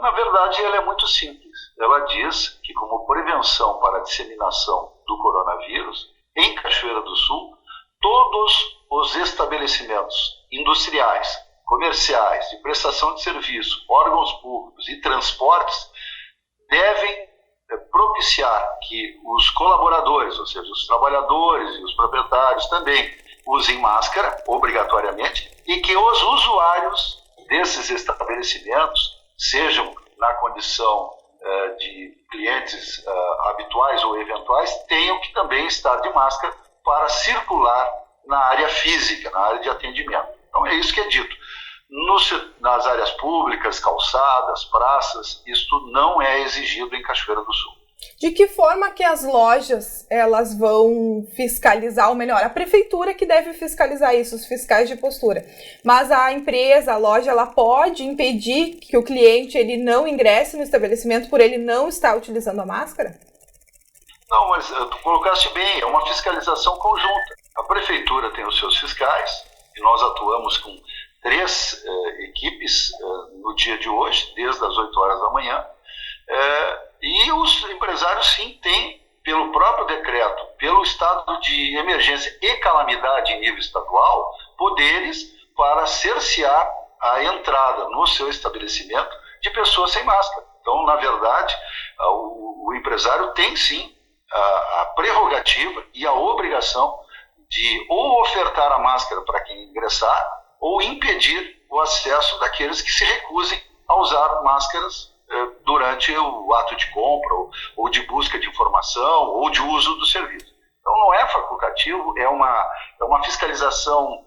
Na verdade, ela é muito simples. Ela diz que, como prevenção para a disseminação do coronavírus, em Cachoeira do Sul, todos os estabelecimentos industriais, comerciais, de prestação de serviço, órgãos públicos e transportes devem propiciar que os colaboradores, ou seja, os trabalhadores e os proprietários também usem máscara, obrigatoriamente, e que os usuários desses estabelecimentos, sejam na condição de clientes habituais ou eventuais, tenham que também estar de máscara para circular na área física, na área de atendimento. Então é isso que é dito. Nas áreas públicas, calçadas, praças, isto não é exigido em Cachoeira do Sul. De que forma que as lojas elas vão fiscalizar, ou melhor, a prefeitura que deve fiscalizar isso, os fiscais de postura. Mas a empresa, a loja, ela pode impedir que o cliente ele não ingresse no estabelecimento por ele não estar utilizando a máscara? Não, mas tu colocaste bem, é uma fiscalização conjunta. A prefeitura tem os seus fiscais, e nós atuamos com 3 equipes no dia de hoje, desde as 8 horas da manhã, e os empresários sim têm, pelo próprio decreto, pelo estado de emergência e calamidade em nível estadual, poderes para cercear a entrada no seu estabelecimento de pessoas sem máscara. Então, na verdade, o empresário tem sim a prerrogativa e a obrigação de ou ofertar a máscara para quem ingressar ou impedir o acesso daqueles que se recusem a usar máscaras durante o ato de compra ou de busca de informação ou de uso do serviço. Então não é facultativo, é uma fiscalização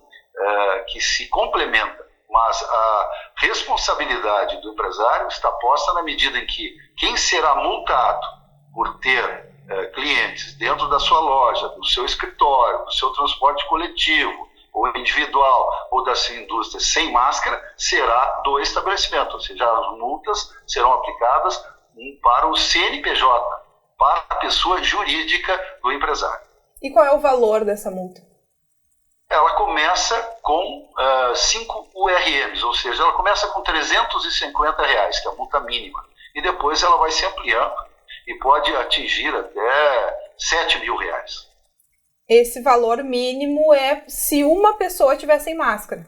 que se complementa, mas a responsabilidade do empresário está posta na medida em que quem será multado por ter clientes dentro da sua loja, do seu escritório, do seu transporte coletivo, ou individual, ou da sua indústria sem máscara, será do estabelecimento, ou seja, as multas serão aplicadas para o CNPJ para a pessoa jurídica do empresário. E qual é o valor dessa multa? Ela começa com 5 URMs, ou seja, ela começa com R$350, que é a multa mínima, e depois ela vai se ampliando e pode atingir até R$7.000. Esse valor mínimo é se uma pessoa estiver sem máscara?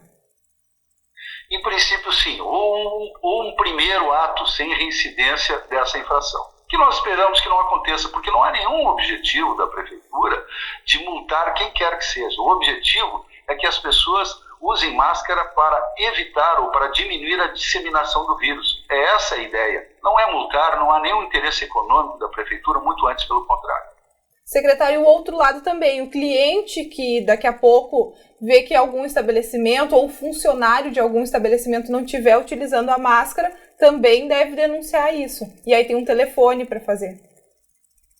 Em princípio, sim, ou um primeiro ato sem reincidência dessa infração. Que nós esperamos que não aconteça, porque não há nenhum objetivo da Prefeitura de multar quem quer que seja. O objetivo é que as pessoas usem máscara para evitar ou para diminuir a disseminação do vírus. É essa a ideia. Não é multar, não há nenhum interesse econômico da Prefeitura, muito antes pelo contrário. Secretário, o outro lado também, o cliente que daqui a pouco vê que algum estabelecimento ou funcionário de algum estabelecimento não estiver utilizando a máscara, também deve denunciar isso. E aí tem um telefone para fazer.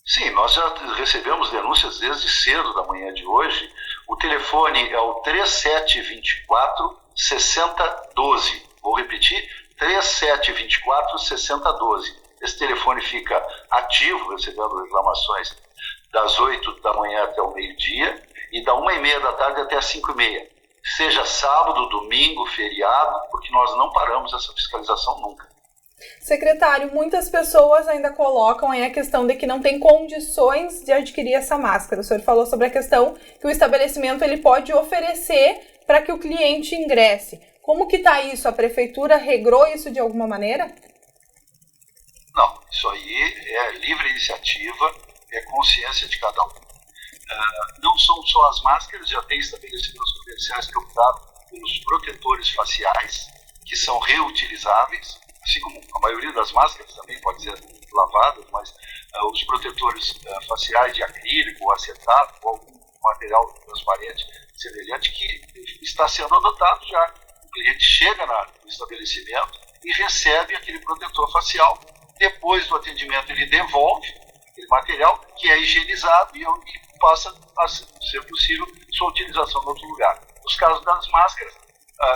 Sim, nós já recebemos denúncias desde cedo da manhã de hoje. O telefone é o 3724-6012. Vou repetir, 3724-6012. Esse telefone fica ativo, recebendo reclamações das 8 da manhã até o meio-dia e da 1h30 da tarde até as 5h30. Seja sábado, domingo, feriado, porque nós não paramos essa fiscalização nunca. Secretário, muitas pessoas ainda colocam aí a questão de que não tem condições de adquirir essa máscara. O senhor falou sobre a questão que o estabelecimento ele pode oferecer para que o cliente ingresse. Como que está isso? A Prefeitura regrou isso de alguma maneira? Não, isso aí é livre iniciativa, é consciência de cada um. Não são só as máscaras, já tem estabelecimentos comerciais que optaram pelos protetores faciais, que são reutilizáveis, assim como a maioria das máscaras também pode ser lavadas, mas os protetores faciais de acrílico ou acetato ou algum material transparente semelhante que está sendo adotado já. O cliente chega no estabelecimento e recebe aquele protetor facial. Depois do atendimento ele devolve aquele material que é higienizado e passa a ser possível sua utilização em outro lugar. Nos casos das máscaras,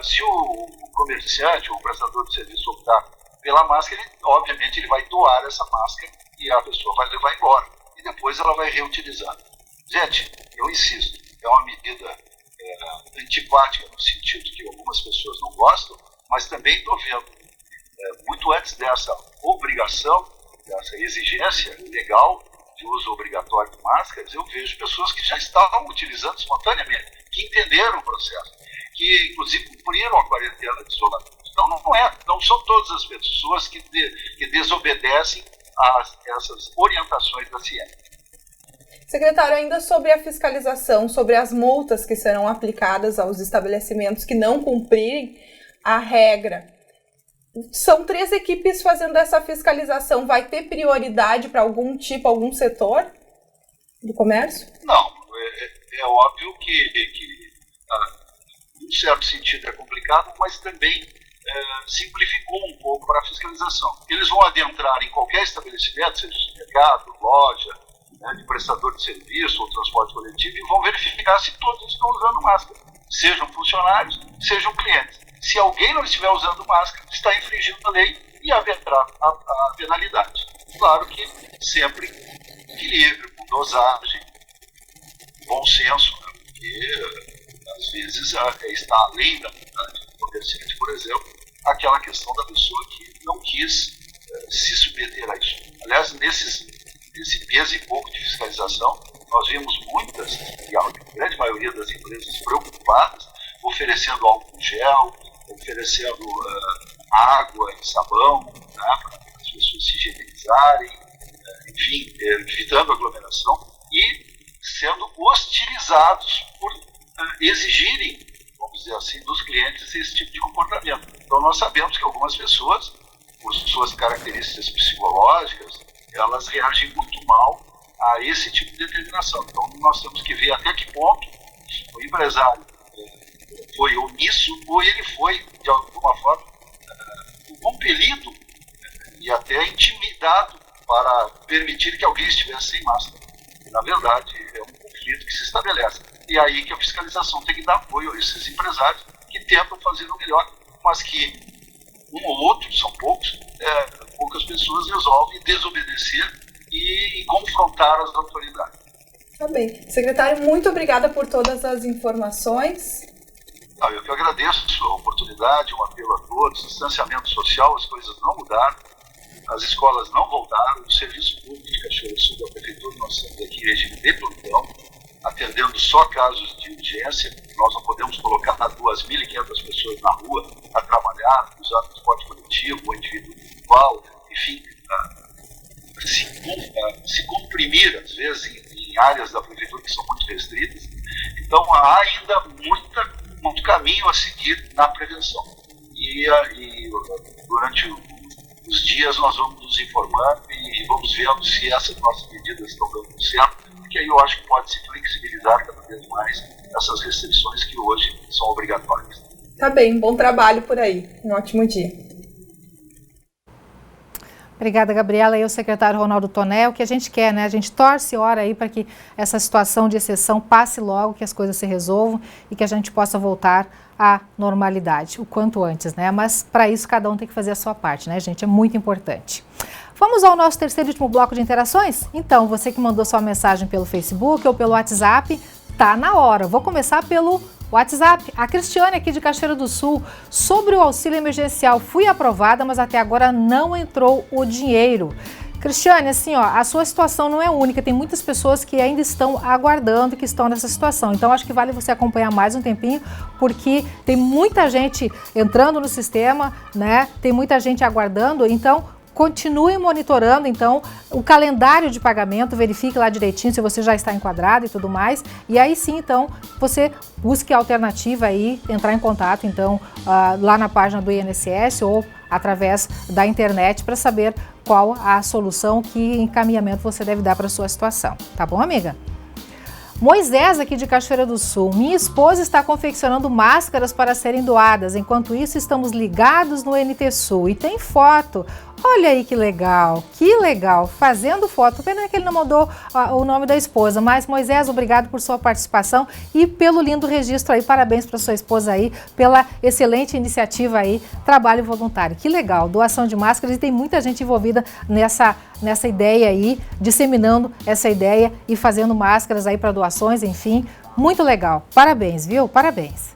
se o comerciante ou o prestador de serviço optar pela máscara, obviamente ele vai doar essa máscara e a pessoa vai levar embora. E depois ela vai reutilizar. Gente, eu insisto, é uma medida antipática no sentido que algumas pessoas não gostam, mas também estou vendo, muito antes dessa obrigação, dessa exigência legal de uso obrigatório de máscaras, eu vejo pessoas que já estavam utilizando espontaneamente, que entenderam o processo, que inclusive cumpriram a quarentena de isolamento. Então não são todas as pessoas que desobedecem a essas orientações da ciência. Secretário, ainda sobre a fiscalização, sobre as multas que serão aplicadas aos estabelecimentos que não cumprirem a regra, são 3 equipes fazendo essa fiscalização. Vai ter prioridade para algum setor do comércio? Não, é óbvio que em certo sentido é complicado, mas também simplificou um pouco para a fiscalização. Eles vão adentrar em qualquer estabelecimento, seja de mercado, loja, de prestador de serviço ou transporte coletivo, e vão verificar se todos estão usando máscara, sejam funcionários, sejam clientes. Se alguém não estiver usando máscara, está infringindo a lei e haverá a penalidade. Claro que sempre equilíbrio, com dosagem, bom senso, né? Porque às vezes está além da vontade do comerciante, por exemplo, aquela questão da pessoa que não quis se submeter a isso. Aliás, nesse mês e pouco de fiscalização, nós vimos muitas, e a grande maioria das empresas preocupadas, oferecendo álcool gel, oferecendo água e sabão, né, para as pessoas se higienizarem, enfim, evitando aglomeração e sendo hostilizados por exigirem, vamos dizer assim, dos clientes esse tipo de comportamento. Então nós sabemos que algumas pessoas, por suas características psicológicas, elas reagem muito mal a esse tipo de determinação. Então nós temos que ver até que ponto o empresário foi omisso ou ele foi, de alguma forma, compelido e até intimidado para permitir que alguém estivesse sem máscara. Na verdade, é um conflito que se estabelece. E é aí que a fiscalização tem que dar apoio a esses empresários que tentam fazer o melhor, mas que um ou outro, são poucas pessoas resolvem desobedecer e confrontar as autoridades. Tá bem. Secretário, muito obrigada por todas as informações. Eu que agradeço a oportunidade, um apelo a todos, distanciamento social, as coisas não mudaram, as escolas não voltaram, o serviço público de Cachoeira do Sul da Prefeitura, nós estamos aqui em regime de plantão, atendendo só casos de urgência. Nós não podemos colocar 2.500 pessoas na rua a trabalhar, usar transporte coletivo, ou individual, enfim, se comprimir, às vezes, em áreas da Prefeitura que são muito restritas. Então, há ainda muito caminho a seguir na prevenção. E durante os dias nós vamos nos informando e vamos vendo se essas nossas medidas estão dando certo, porque aí eu acho que pode se flexibilizar cada vez mais essas restrições que hoje são obrigatórias. Tá bem, bom trabalho por aí. Um ótimo dia. Obrigada, Gabriela. E o secretário Ronaldo Toné, o que a gente quer, né? A gente torce e ora aí para que essa situação de exceção passe logo, que as coisas se resolvam e que a gente possa voltar à normalidade o quanto antes, né? Mas para isso cada um tem que fazer a sua parte, né, gente? É muito importante. Vamos ao nosso terceiro e último bloco de interações? Então, você que mandou sua mensagem pelo Facebook ou pelo WhatsApp, tá na hora. Vou começar pelo WhatsApp. A Cristiane aqui de Cachoeira do Sul, sobre o auxílio emergencial, fui aprovada, mas até agora não entrou o dinheiro. Cristiane, assim, ó, a sua situação não é única, tem muitas pessoas que ainda estão aguardando, que estão nessa situação. Então, acho que vale você acompanhar mais um tempinho, porque tem muita gente entrando no sistema, né? Tem muita gente aguardando, então continue monitorando, então, o calendário de pagamento, verifique lá direitinho se você já está enquadrado e tudo mais, e aí sim, então, você busque a alternativa aí, entrar em contato, então, lá na página do INSS ou através da internet para saber qual a solução, que encaminhamento você deve dar para a sua situação. Tá bom, amiga? Moisés, aqui de Cachoeira do Sul. Minha esposa está confeccionando máscaras para serem doadas. Enquanto isso, estamos ligados no NT Sul. E tem foto. Olha aí que legal, fazendo foto. Pena que ele não mandou o nome da esposa, mas Moisés, obrigado por sua participação e pelo lindo registro aí, parabéns para sua esposa aí, pela excelente iniciativa aí, trabalho voluntário. Que legal, doação de máscaras, e tem muita gente envolvida nessa ideia aí, disseminando essa ideia e fazendo máscaras aí para doações, enfim, muito legal. Parabéns, viu? Parabéns.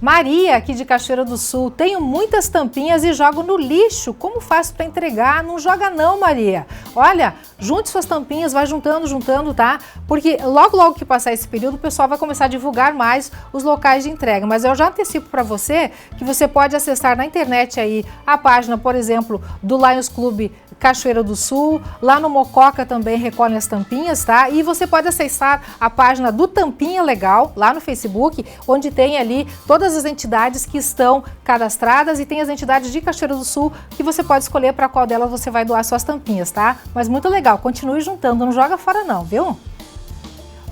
Maria, aqui de Cachoeira do Sul, tenho muitas tampinhas e jogo no lixo. Como faço para entregar? Não joga não, Maria. Olha, junte suas tampinhas, vai juntando, tá? Porque logo que passar esse período, o pessoal vai começar a divulgar mais os locais de entrega. Mas eu já antecipo para você que você pode acessar na internet aí a página, por exemplo, do Lions Club Cachoeira do Sul, lá no Mococa também recolhem as tampinhas, tá? E você pode acessar a página do Tampinha Legal, lá no Facebook, onde tem ali todas as entidades que estão cadastradas e tem as entidades de Cachoeira do Sul que você pode escolher para qual delas você vai doar suas tampinhas, tá? Mas muito legal, continue juntando, não joga fora não, viu?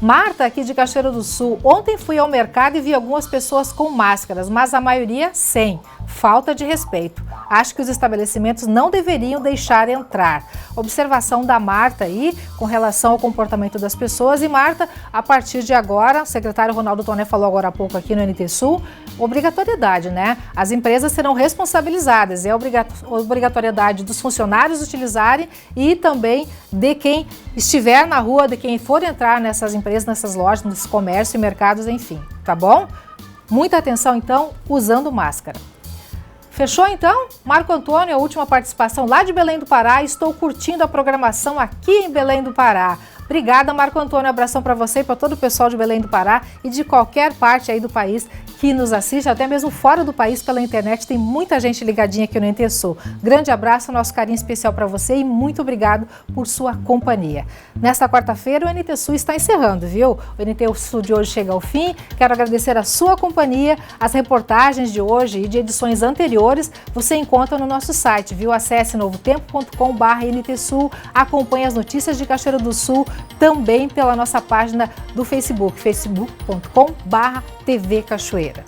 Marta, aqui de Cachoeira do Sul, ontem fui ao mercado e vi algumas pessoas com máscaras, mas a maioria sem. Falta de respeito. Acho que os estabelecimentos não deveriam deixar entrar. Observação da Marta aí com relação ao comportamento das pessoas. E Marta, a partir de agora, o secretário Ronaldo Toné falou agora há pouco aqui no NT Sul, obrigatoriedade, né? As empresas serão responsabilizadas, é obrigatoriedade dos funcionários utilizarem e também de quem estiver na rua, de quem for entrar nessas empresas, nessas lojas, nesses comércios e mercados, enfim, tá bom? Muita atenção, então, usando máscara. Fechou, então? Marco Antônio, a última participação lá de Belém do Pará. Estou curtindo a programação aqui em Belém do Pará. Obrigada, Marco Antônio. Abração para você e para todo o pessoal de Belém do Pará e de qualquer parte aí do país que nos assiste, até mesmo fora do país pela internet. Tem muita gente ligadinha aqui no NT Sul. Grande abraço, nosso carinho especial para você e muito obrigado por sua companhia. Nesta quarta-feira, o NT Sul está encerrando, viu? O NT Sul de hoje chega ao fim. Quero agradecer a sua companhia. As reportagens de hoje e de edições anteriores você encontra no nosso site, viu? Acesse novotempo.com/NT Sul. Acompanhe as notícias de Cachoeira do Sul também pela nossa página do Facebook, facebook.com/TV Cachoeira.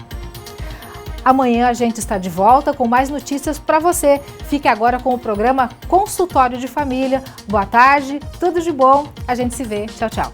Amanhã a gente está de volta com mais notícias para você. Fique agora com o programa Consultório de Família. Boa tarde, tudo de bom. A gente se vê. Tchau, tchau.